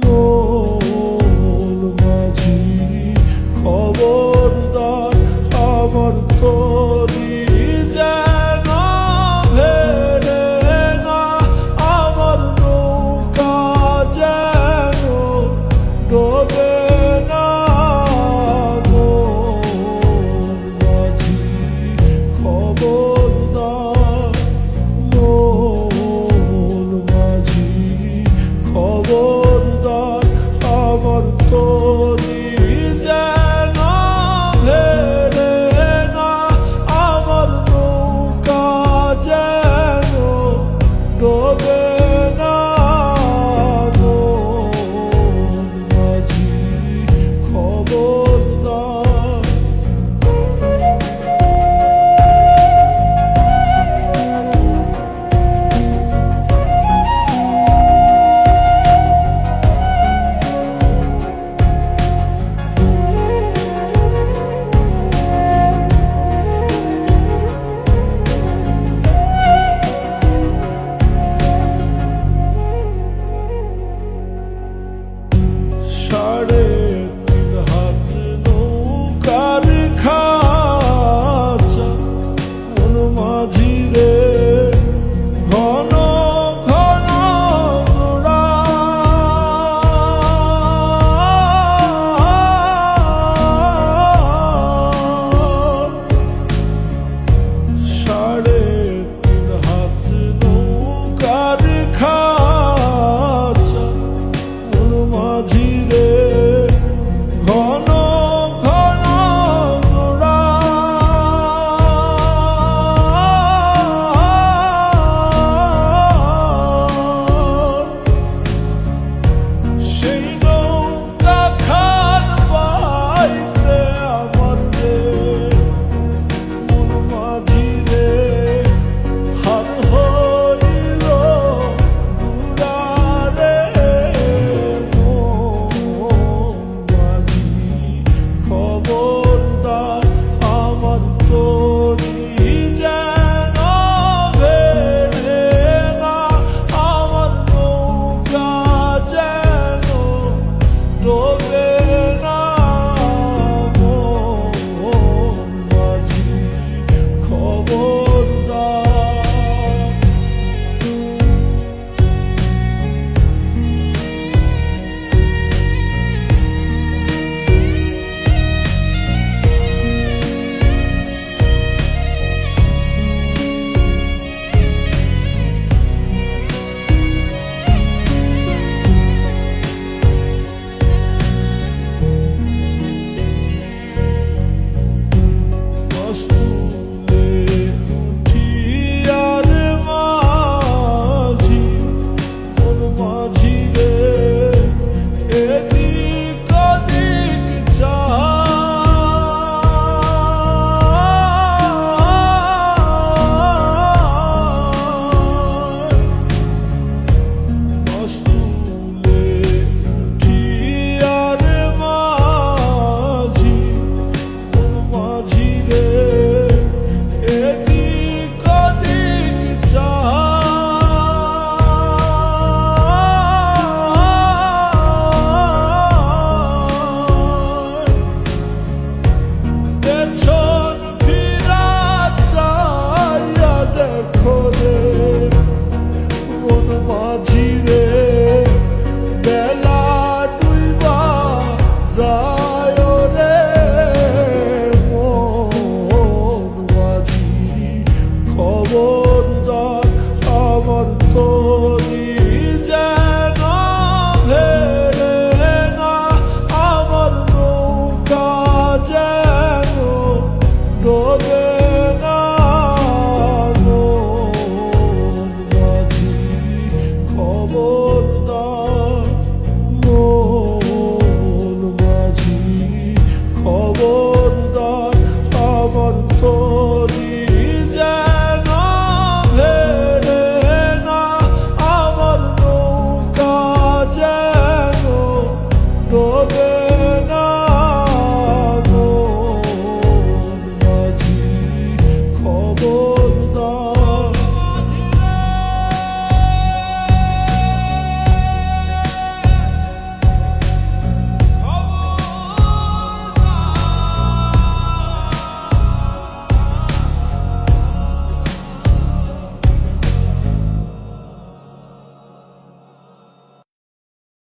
মন মাঝি খবরদার আমার তরি যেন ভেড়ে না, আমার নৌকা যেন ডোবে না। মন মাঝি খবরদার, মন মাঝি খবরদার আমার তরি যেন ভেড়ে না, আমার নৌকা যেন ডোবে না। মন মাঝি খবরদার। সাড়ে তিন হাত নৌকার খাঁচা, মন মাঝি রে ঘন ঘন জোড়া। সাড়ে তিন হাত নৌকার খাঁচা, মন মাঝি রে ঘন ঘন জোড়া। সেই নৌকা খান বাইতে আমার রে মন মাঝি রে হার হইল দুরারে। খবরদার আমার তরি যেন ভেড়ে না, আমার নৌকা যেন ডোবে না। মন মাঝি খবরদার। মস্তুলে উঠিয়ার মাঝি, মন মাঝি রে এদিক ওদিক চায়। মস্তুলে উঠিয়ার মাঝি, মন মাঝি রে এদিক ওদিক চায়। পেছন ফিরা চাইয়া দেখো রে মন মাঝি রে বেলা ডুইবা যায়।